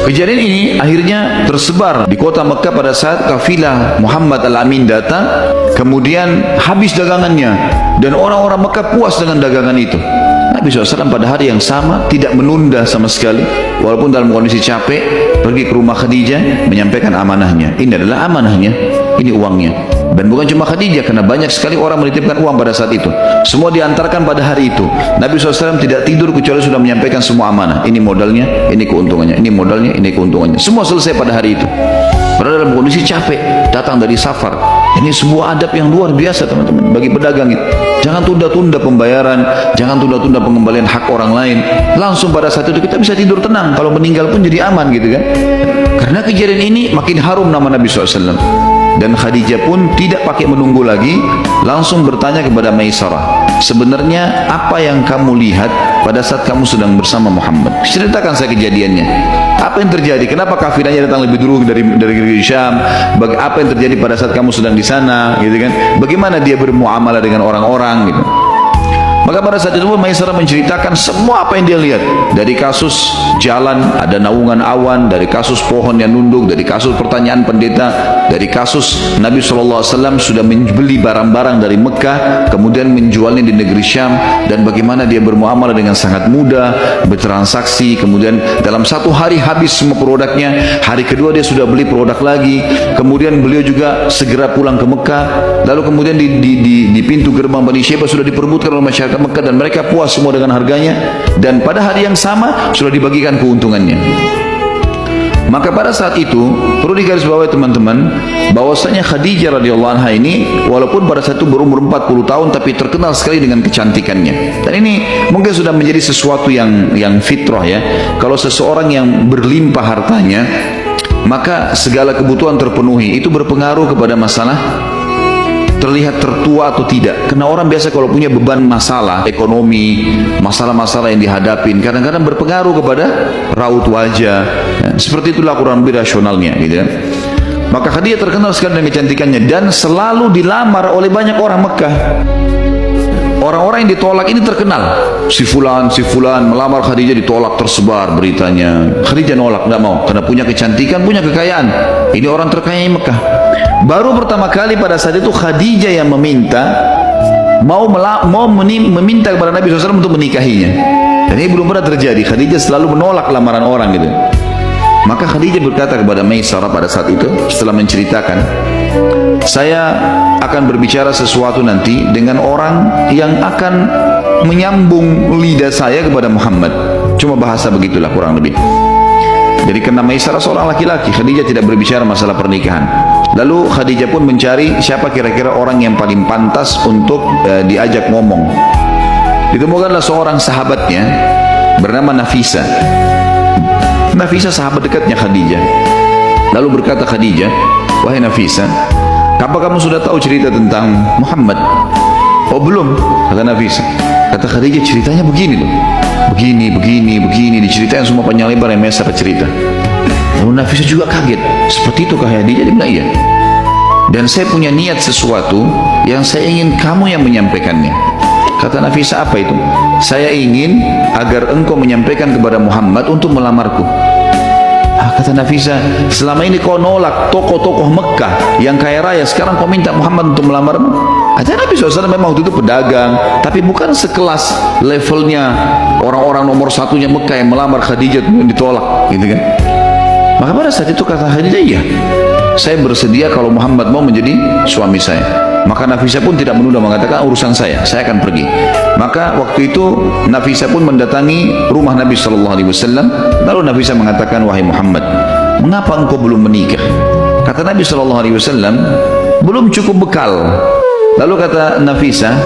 Kejadian ini akhirnya tersebar di kota Mekah pada saat kafilah Muhammad Al-Amin datang, kemudian habis dagangannya dan orang-orang Mekah puas dengan dagangan itu. Nabi SAW pada hari yang sama tidak menunda sama sekali, walaupun dalam kondisi capek, pergi ke rumah Khadijah menyampaikan amanahnya. Ini adalah amanahnya, ini uangnya. Dan bukan cuma Khadijah, karena banyak sekali orang menitipkan uang pada saat itu. Semua diantarkan pada hari itu. Nabi SAW tidak tidur kecuali sudah menyampaikan semua amanah. Ini modalnya, ini keuntungannya, ini modalnya, ini keuntungannya. Semua selesai pada hari itu. Padahal dalam kondisi capek, datang dari safar. Ini sebuah adab yang luar biasa teman-teman bagi pedagang itu. Jangan tunda-tunda pembayaran, jangan tunda-tunda pengembalian hak orang lain. Langsung pada saat itu kita bisa tidur tenang. Kalau meninggal pun jadi aman gitu kan. Karena kejadian ini makin harum nama Nabi SAW. Dan Khadijah pun tidak pakai menunggu lagi, langsung bertanya kepada Maisarah, sebenarnya apa yang kamu lihat pada saat kamu sedang bersama Muhammad? Ceritakan saya kejadiannya. Apa yang terjadi? Kenapa kafiranya datang lebih dulu dari Syam? Apa yang terjadi pada saat kamu sedang di sana? Gitu kan? Bagaimana dia bermuamalah dengan orang-orang? Gitu. Maka pada saat itu Maisarah menceritakan semua apa yang dia lihat. Dari kasus jalan ada naungan awan, dari kasus pohon yang nunduk, dari kasus pertanyaan pendeta, dari kasus Nabi SAW sudah membeli barang-barang dari Mekah kemudian menjualnya di negeri Syam, dan bagaimana dia bermuamalah dengan sangat mudah, bertransaksi, kemudian dalam satu hari habis semua produknya, hari kedua dia sudah beli produk lagi, kemudian beliau juga segera pulang ke Mekah, lalu kemudian di pintu gerbang Bani Syaibah sudah diperebutkan oleh masyarakat Mekah dan mereka puas semua dengan harganya, dan pada hari yang sama sudah dibagikan keuntungannya. Maka pada saat itu perlu digarisbawahi teman-teman bahwasanya Khadijah radhiyallahu anha ini walaupun pada saat itu berumur 40 tahun tapi terkenal sekali dengan kecantikannya. Dan ini mungkin sudah menjadi sesuatu yang fitrah ya. Kalau seseorang yang berlimpah hartanya maka segala kebutuhan terpenuhi, itu berpengaruh kepada masalah terlihat tertua atau tidak. Karena orang biasa kalau punya beban masalah ekonomi, masalah-masalah yang dihadapin, kadang-kadang berpengaruh kepada raut wajah ya, seperti itulah kurang lebih rasionalnya gitu ya. Maka Khadijah terkenal sekali dengan kecantikannya dan selalu dilamar oleh banyak orang Mekah. Orang-orang yang ditolak ini terkenal, si fulan melamar Khadijah, ditolak, tersebar beritanya. Khadijah nolak, tidak mau, karena punya kecantikan, punya kekayaan. Ini orang terkaya di Mekah. Baru pertama kali pada saat itu Khadijah yang meminta meminta kepada Nabi SAW untuk menikahinya. Dan ini belum pernah terjadi. Khadijah selalu menolak lamaran orang gitu. Maka Khadijah berkata kepada Maisarah pada saat itu setelah menceritakan, saya akan berbicara sesuatu nanti dengan orang yang akan menyambung lidah saya kepada Muhammad. Cuma bahasa begitulah kurang lebih. Jadi karena Maisarah seorang laki-laki, Khadijah tidak berbicara masalah pernikahan. Lalu Khadijah pun mencari siapa kira-kira orang yang paling pantas untuk diajak ngomong. Ditemukanlah seorang sahabatnya bernama Nafisa. Nafisa sahabat dekatnya Khadijah. Lalu berkata Khadijah, wahai Nafisa, apa kamu sudah tahu cerita tentang Muhammad? Oh belum, kata Nafisa. Kata Khadijah, ceritanya begini loh, begini, diceritain semua panjang lebar yang Maisarah cerita. Lalu Nafisa juga kaget, seperti itu kah Khadijah? Dia bilang iya. Dan saya punya niat sesuatu yang saya ingin kamu yang menyampaikannya. Kata Nafisa, apa itu? Saya ingin agar engkau menyampaikan kepada Muhammad untuk melamarku. Kata Nafisa, selama ini kau nolak tokoh-tokoh Mekah yang kaya raya, sekarang kau minta Muhammad untuk melamarmu. Nabi SAW memang waktu itu pedagang, tapi bukan sekelas levelnya orang-orang nomor satunya Mekah yang melamar Khadijah yang ditolak, gitu kan? Maka pada saat itu kata Khadijah, iya, saya bersedia kalau Muhammad mau menjadi suami saya. Maka Nafisa pun tidak menunda, mengatakan urusan saya akan pergi. Maka waktu itu Nafisa pun mendatangi rumah Nabi SAW. Lalu Nafisa mengatakan, wahai Muhammad, mengapa engkau belum menikah? Kata Nabi SAW, belum cukup bekal. Lalu kata Nafisa,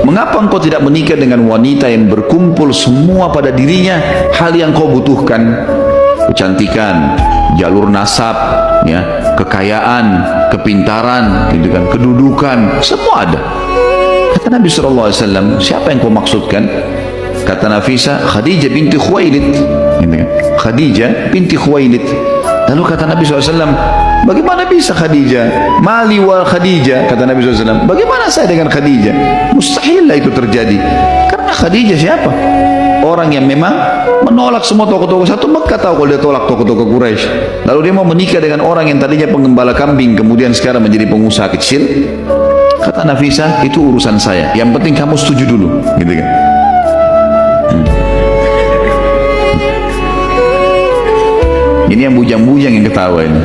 mengapa engkau tidak menikah dengan wanita yang berkumpul semua pada dirinya hal yang kau butuhkan? Kecantikan, jalur nasab, ya, kekayaan, kepintaran, gitu kan, kedudukan, semua ada. Kata Nabi SAW, siapa yang kau maksudkan? Kata Nafisa, Khadijah binti Khuwailid, gitu kan, Khadijah binti Khuwailid. Lalu kata Nabi SAW, bagaimana bisa Khadijah? Mali wal Khadijah, kata Nabi SAW, bagaimana saya dengan Khadijah? Mustahil lah itu terjadi. Karena Khadijah siapa? orang yang memang menolak semua tokoh-tokoh. Satu Mekah tahu kalau dia tolak tokoh-tokoh Quraisy. Lalu dia mau menikah dengan orang yang tadinya penggembala kambing, kemudian sekarang menjadi pengusaha kecil. Kata Nafisah, itu urusan saya. Yang penting kamu setuju dulu, gitu kan? Ini yang bujang-bujang yang ketawa ini.